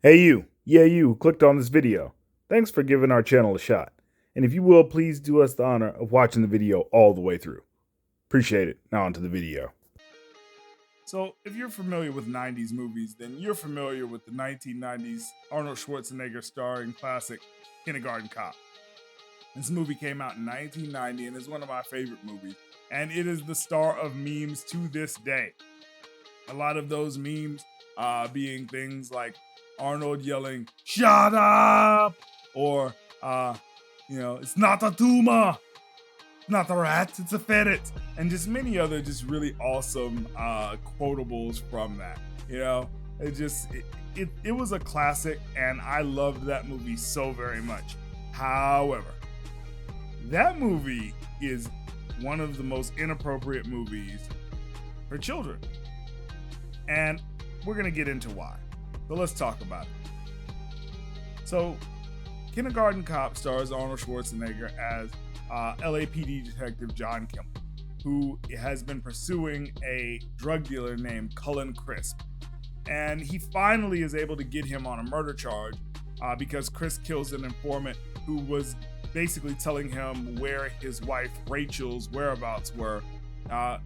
Hey you, yeah you who clicked on this video. Thanks for giving our channel a shot. And if you will, please do us the honor of watching the video all the way through. Appreciate it. Now onto the video. So, if you're familiar with 90s movies, then you're familiar with the 1990s Arnold Schwarzenegger starring classic Kindergarten Cop. This movie came out in 1990 and is one of my favorite movies. And it is the star of memes to this day. A lot of those memes being things like Arnold yelling, "Shut up!" or, it's not a tumor, not a rat, it's a ferret. And just many other just really awesome quotables from that. It was a classic and I loved that movie so very much. However, that movie is one of the most inappropriate movies for children. And we're going to get into why. So let's talk about it. So, Kindergarten Cop stars Arnold Schwarzenegger as LAPD Detective John Kimball, who has been pursuing a drug dealer named Cullen Crisp. And he finally is able to get him on a murder charge because Chris kills an informant who was basically telling him where his wife Rachel's whereabouts were,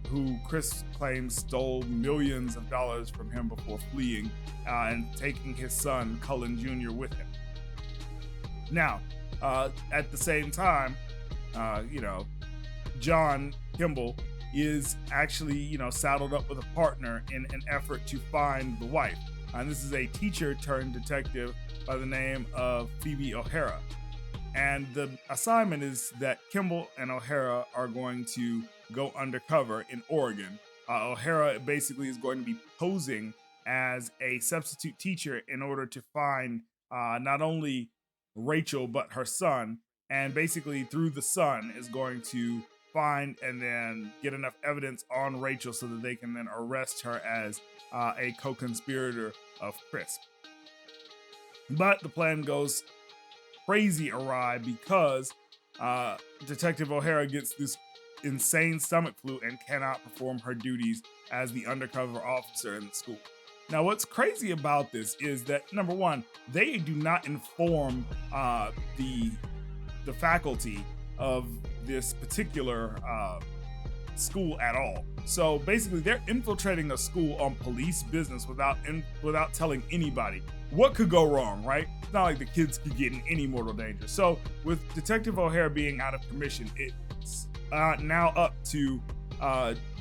who Chris claims stole millions of dollars from him before fleeing and taking his son Cullen Jr. with him. Now, at the same time, John Kimball is actually, saddled up with a partner in an effort to find the wife. And this is a teacher turned detective by the name of Phoebe O'Hara. And the assignment is that Kimball and O'Hara are going to go undercover in Oregon. O'Hara basically is going to be posing as a substitute teacher in order to find not only Rachel, but her son. And basically through the son is going to find and then get enough evidence on Rachel so that they can then arrest her as a co-conspirator of Crisp. But the plan goes crazy awry because Detective O'Hara gets this insane stomach flu and cannot perform her duties as the undercover officer in the school. Now, what's crazy about this is that, number one, they do not inform the faculty of this particular school at all. So basically, they're infiltrating a school on police business without telling anybody. What could go wrong, right? It's not like the kids could get in any mortal danger. So with Detective O'Hara being out of commission, it's now up to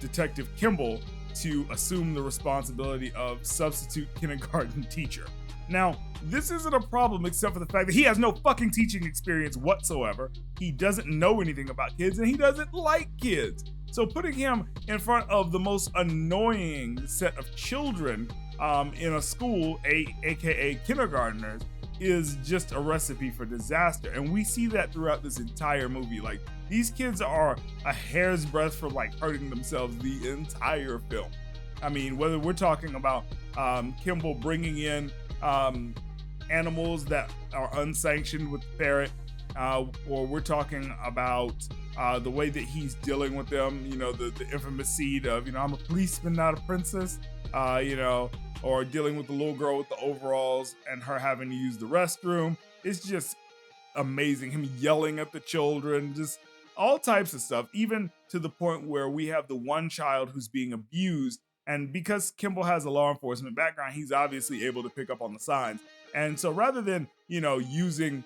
Detective Kimball to assume the responsibility of substitute kindergarten teacher. Now, this isn't a problem except for the fact that he has no fucking teaching experience whatsoever. He doesn't know anything about kids and he doesn't like kids. So putting him in front of the most annoying set of children in a school, aka kindergartners, is just a recipe for disaster. And we see that throughout this entire movie. Like, these kids are a hair's breadth from hurting themselves the entire film. I mean, whether we're talking about Kimball bringing in animals that are unsanctioned with the ferret, or we're talking about the way that he's dealing with them, the infamous seed of, I'm a policeman, not a princess, or dealing with the little girl with the overalls and her having to use the restroom. It's just amazing. Him yelling at the children, just all types of stuff, even to the point where we have the one child who's being abused. And because Kimball has a law enforcement background, he's obviously able to pick up on the signs. And so rather than, using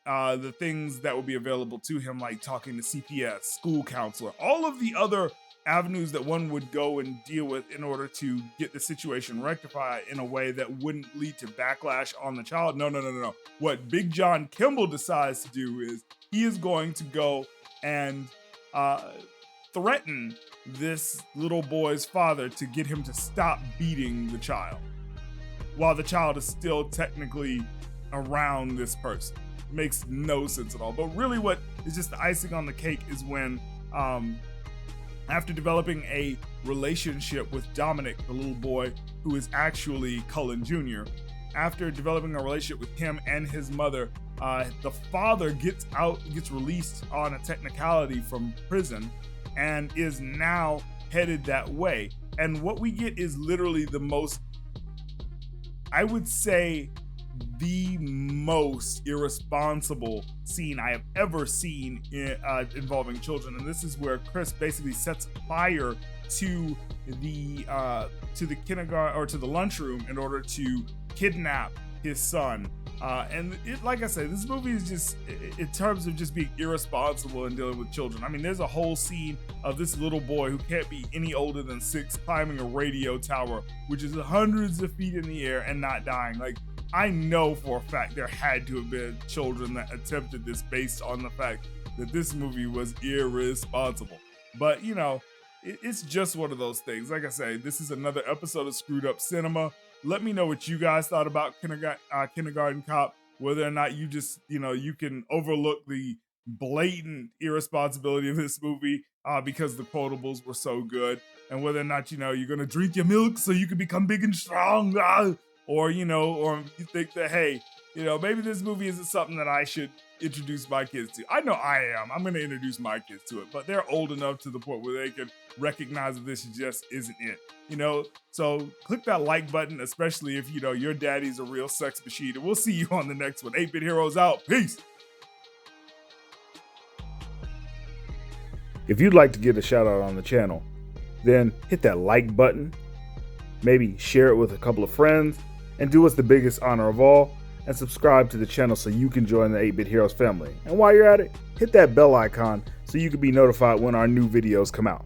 the things that will be available to him, like talking to CPS, school counselor, all of the other avenues that one would go and deal with in order to get the situation rectified in a way that wouldn't lead to backlash on the child. No. What Big John Kimball decides to do is he is going to go and threaten this little boy's father to get him to stop beating the child while the child is still technically around this person. Makes no sense at all. But really what is just the icing on the cake is when after developing a relationship with Dominic, the little boy who is actually Cullen Jr., after developing a relationship with him and his mother, the father gets released on a technicality from prison and is now headed that way. And what we get is literally the most, I would say, the most irresponsible scene I have ever seen involving children, and this is where Chris basically sets fire to the kindergarten or to the lunchroom in order to kidnap his son. And like I said, this movie is just, in terms of just being irresponsible and dealing with children. I mean, there's a whole scene of this little boy who can't be any older than 6 climbing a radio tower, which is hundreds of feet in the air, and not dying. Like, I know for a fact there had to have been children that attempted this based on the fact that this movie was irresponsible. But, you know, it's just one of those things. Like I say, this is another episode of Screwed Up Cinema. Let me know what you guys thought about Kindergarten Cop, whether or not you just, you can overlook the blatant irresponsibility of this movie because the quotables were so good, and whether or not, you're going to drink your milk so you can become big and strong, or you think that, hey, maybe this movie isn't something that I should introduce my kids to. I know I am. I'm going to introduce my kids to it, but they're old enough to the point where they can recognize that this just isn't it. So click that like button, especially if your daddy's a real sex machine. And we'll see you on the next one. 8-Bit Heroes out. Peace. If you'd like to get a shout out on the channel, then hit that like button, maybe share it with a couple of friends, and do us the biggest honor of all, and subscribe to the channel so you can join the 8-Bit Heroes family. And while you're at it, hit that bell icon so you can be notified when our new videos come out.